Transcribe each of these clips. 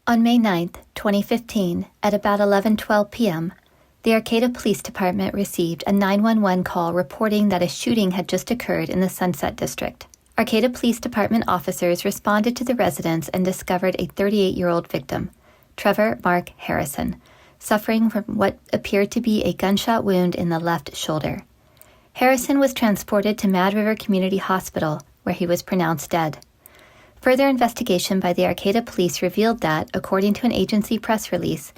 On May 9, 2015, at about 11:12 p.m., the Arcata Police Department received a 911 call reporting that a shooting had just occurred in the Sunset District. Arcata Police Department officers responded to the residence and discovered a 38-year-old victim, Trevor Mark Harrison, suffering from what appeared to be a gunshot wound in the left shoulder. Harrison was transported to Mad River Community Hospital, where he was pronounced dead. Further investigation by the Arcata Police revealed that, according to an agency press release,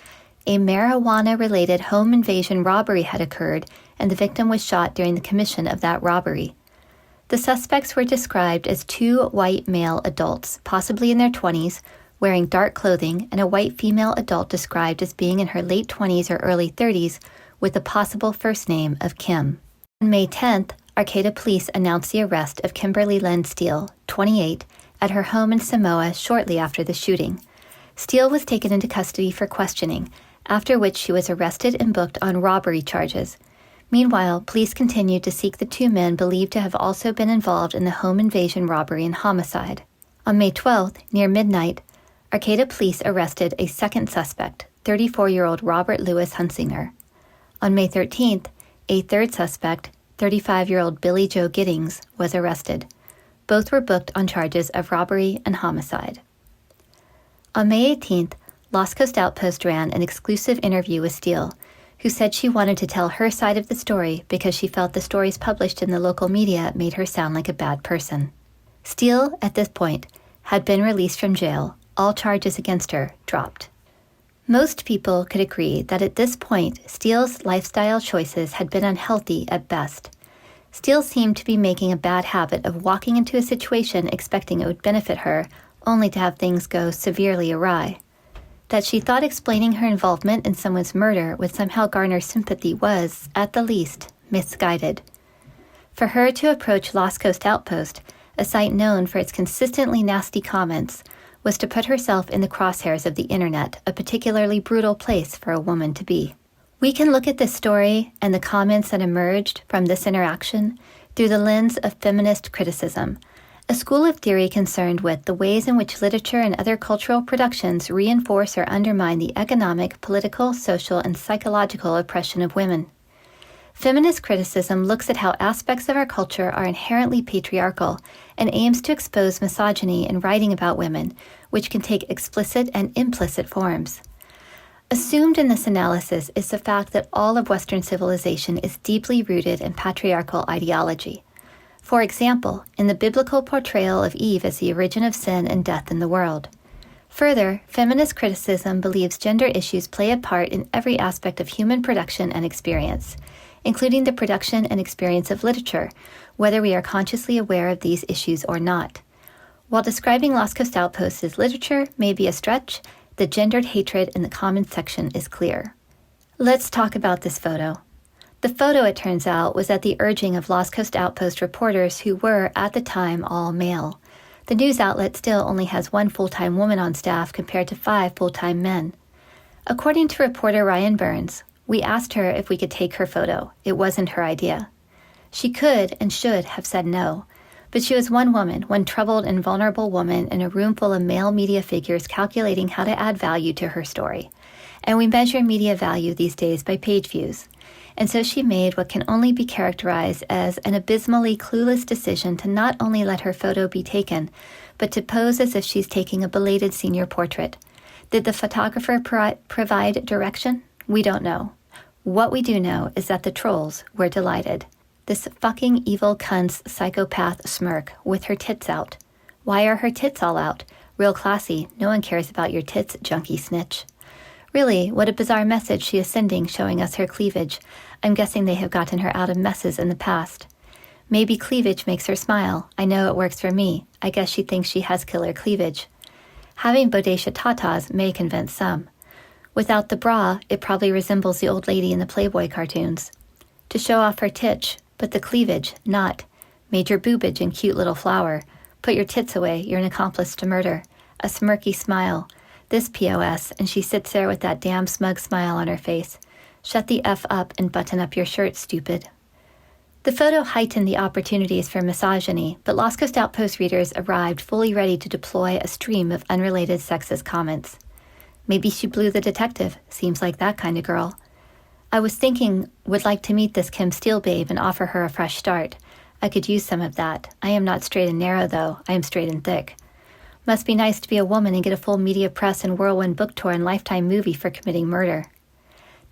a marijuana-related home invasion robbery had occurred and the victim was shot during the commission of that robbery. The suspects were described as two white male adults, possibly in their 20s, wearing dark clothing, and a white female adult described as being in her late 20s or early 30s with the possible first name of Kim. On May 10th, Arcata Police announced the arrest of Kimberly Lynn Steele, 28, at her home in Samoa shortly after the shooting. Steele was taken into custody for questioning, after which she was arrested and booked on robbery charges. Meanwhile, police continued to seek the two men believed to have also been involved in the home invasion robbery and homicide. On May 12th, near midnight, Arcata Police arrested a second suspect, 34-year-old Robert Louis Hunsinger. On May 13th, a third suspect, 35-year-old Billy Joe Giddings, was arrested. Both were booked on charges of robbery and homicide. On May 18th, Lost Coast Outpost ran an exclusive interview with Steele, who said she wanted to tell her side of the story because she felt the stories published in the local media made her sound like a bad person. Steele, at this point, had been released from jail, all charges against her dropped. Most people could agree that at this point, Steele's lifestyle choices had been unhealthy at best. Steele seemed to be making a bad habit of walking into a situation expecting it would benefit her, only to have things go severely awry. That she thought explaining her involvement in someone's murder would somehow garner sympathy was, at the least, misguided. For her to approach Lost Coast Outpost, a site known for its consistently nasty comments, was to put herself in the crosshairs of the internet, a particularly brutal place for a woman to be. We can look at this story and the comments that emerged from this interaction through the lens of feminist criticism, a school of theory concerned with the ways in which literature and other cultural productions reinforce or undermine the economic, political, social, and psychological oppression of women. Feminist criticism looks at how aspects of our culture are inherently patriarchal and aims to expose misogyny in writing about women, which can take explicit and implicit forms. Assumed in this analysis is the fact that all of Western civilization is deeply rooted in patriarchal ideology. For example, in the biblical portrayal of Eve as the origin of sin and death in the world. Further, feminist criticism believes gender issues play a part in every aspect of human production and experience, including the production and experience of literature, whether we are consciously aware of these issues or not. While describing Lost Coast Outpost as literature may be a stretch, the gendered hatred in the comments section is clear. Let's talk about this photo. The photo, it turns out, was at the urging of Lost Coast Outpost reporters who were, at the time, all male. The news outlet still only has one full-time woman on staff compared to 5 full-time men. According to reporter Ryan Burns, we asked her if we could take her photo. It wasn't her idea. She could and should have said no, but she was one woman, one troubled and vulnerable woman in a room full of male media figures calculating how to add value to her story. And we measure media value these days by page views. And so she made what can only be characterized as an abysmally clueless decision to not only let her photo be taken, but to pose as if she's taking a belated senior portrait. Did the photographer provide direction? We don't know. What we do know is that the trolls were delighted. This fucking evil cunt's psychopath smirk with her tits out. Why are her tits all out? Real classy. No one cares about your tits, junkie snitch. Really, what a bizarre message she is sending showing us her cleavage. I'm guessing they have gotten her out of messes in the past. Maybe cleavage makes her smile. I know it works for me. I guess she thinks she has killer cleavage. Having bodacious tatas may convince some. Without the bra, it probably resembles the old lady in the Playboy cartoons. To show off her titch, but the cleavage, not. Major boobage and cute little flower. Put your tits away, you're an accomplice to murder. A smirky smile. This POS, and she sits there with that damn smug smile on her face. Shut the F up and button up your shirt, stupid. The photo heightened the opportunities for misogyny, but Lost Coast Outpost readers arrived fully ready to deploy a stream of unrelated sexist comments. Maybe she blew the detective. Seems like that kind of girl. I was thinking, would like to meet this Kim Steele babe and offer her a fresh start. I could use some of that. I am not straight and narrow, though. I am straight and thick. Must be nice to be a woman and get a full media press and whirlwind book tour and Lifetime movie for committing murder.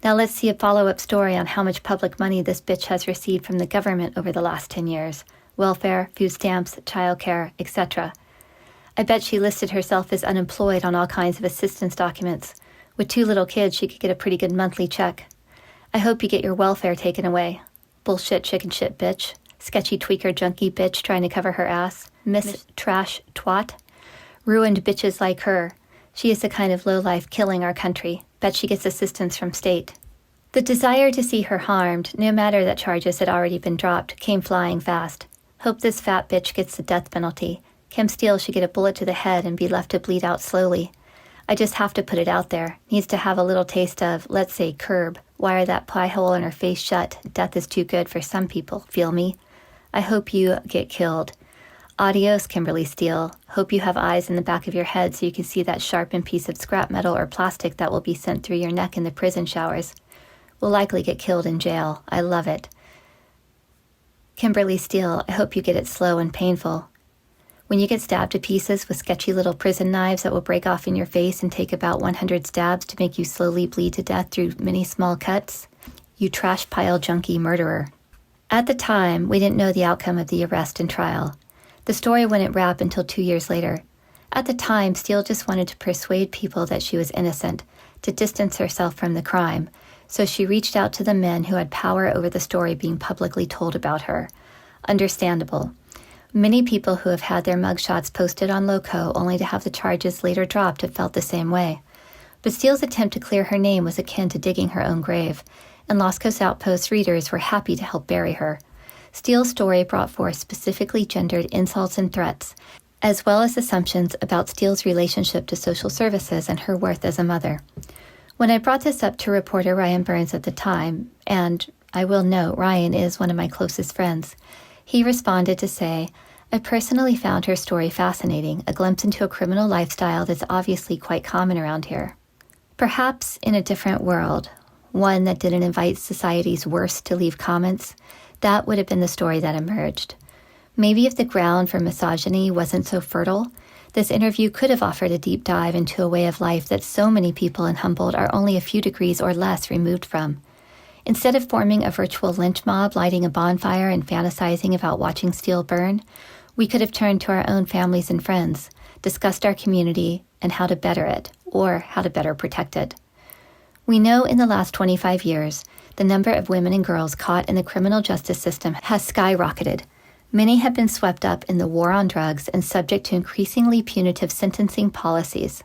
Now let's see a follow-up story on how much public money this bitch has received from the government over the last 10 years. Welfare, food stamps, childcare, etc. I bet she listed herself as unemployed on all kinds of assistance documents. With 2 little kids, she could get a pretty good monthly check. I hope you get your welfare taken away. Bullshit chicken shit bitch. Sketchy tweaker junkie bitch trying to cover her ass. Miss Trash Twat. Ruined bitches like her. She is the kind of lowlife killing our country. Bet she gets assistance from state. The desire to see her harmed, no matter that charges had already been dropped, came flying fast. Hope this fat bitch gets the death penalty. Kim Steele should get a bullet to the head and be left to bleed out slowly. I just have to put it out there. Needs to have a little taste of, let's say, curb. Wire that pie hole in her face shut. Death is too good for some people, feel me? I hope you get killed. Adios, Kimberly Steele. Hope you have eyes in the back of your head so you can see that sharpened piece of scrap metal or plastic that will be sent through your neck in the prison showers. Will likely get killed in jail. I love it. Kimberly Steele, I hope you get it slow and painful. When you get stabbed to pieces with sketchy little prison knives that will break off in your face and take about 100 stabs to make you slowly bleed to death through many small cuts, you trash pile junkie murderer. At the time, we didn't know the outcome of the arrest and trial. The story wouldn't wrap until 2 years later. At the time, Steele just wanted to persuade people that she was innocent, to distance herself from the crime, so she reached out to the men who had power over the story being publicly told about her. Understandable. Many people who have had their mugshots posted on Loco only to have the charges later dropped have felt the same way. But Steele's attempt to clear her name was akin to digging her own grave, and Los Coast Outpost readers were happy to help bury her. Steele's story brought forth specifically gendered insults and threats, as well as assumptions about Steele's relationship to social services and her worth as a mother. When I brought this up to reporter Ryan Burns at the time, and I will note Ryan is one of my closest friends, he responded to say, I personally found her story fascinating, a glimpse into a criminal lifestyle that's obviously quite common around here. Perhaps in a different world, one that didn't invite society's worst to leave comments, that would have been the story that emerged. Maybe if the ground for misogyny wasn't so fertile, this interview could have offered a deep dive into a way of life that so many people in Humboldt are only a few degrees or less removed from. Instead of forming a virtual lynch mob, lighting a bonfire and fantasizing about watching Steele burn, we could have turned to our own families and friends, discussed our community and how to better it, or how to better protect it. We know in the last 25 years, the number of women and girls caught in the criminal justice system has skyrocketed. Many have been swept up in the war on drugs and subject to increasingly punitive sentencing policies.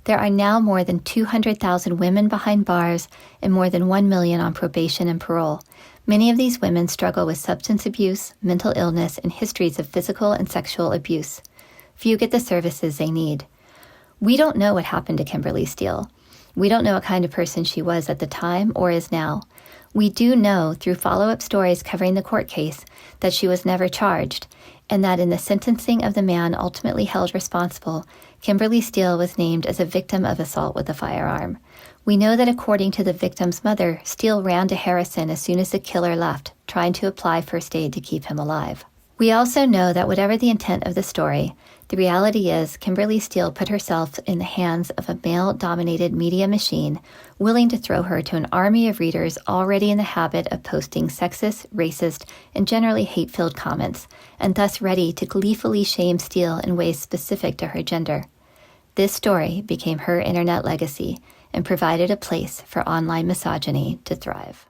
There are now more than 200,000 women behind bars and more than 1 million on probation and parole. Many of these women struggle with substance abuse, mental illness, and histories of physical and sexual abuse. Few get the services they need. We don't know what happened to Kimberly Steele. We don't know what kind of person she was at the time or is now. We do know through follow-up stories covering the court case that she was never charged, and that in the sentencing of the man ultimately held responsible, Kimberly Steele was named as a victim of assault with a firearm. We know that according to the victim's mother, Steele ran to Harrison as soon as the killer left, trying to apply first aid to keep him alive. We also know that whatever the intent of the story, the reality is Kimberly Steele put herself in the hands of a male-dominated media machine, willing to throw her to an army of readers already in the habit of posting sexist, racist, and generally hate-filled comments, and thus ready to gleefully shame Steele in ways specific to her gender. This story became her internet legacy and provided a place for online misogyny to thrive.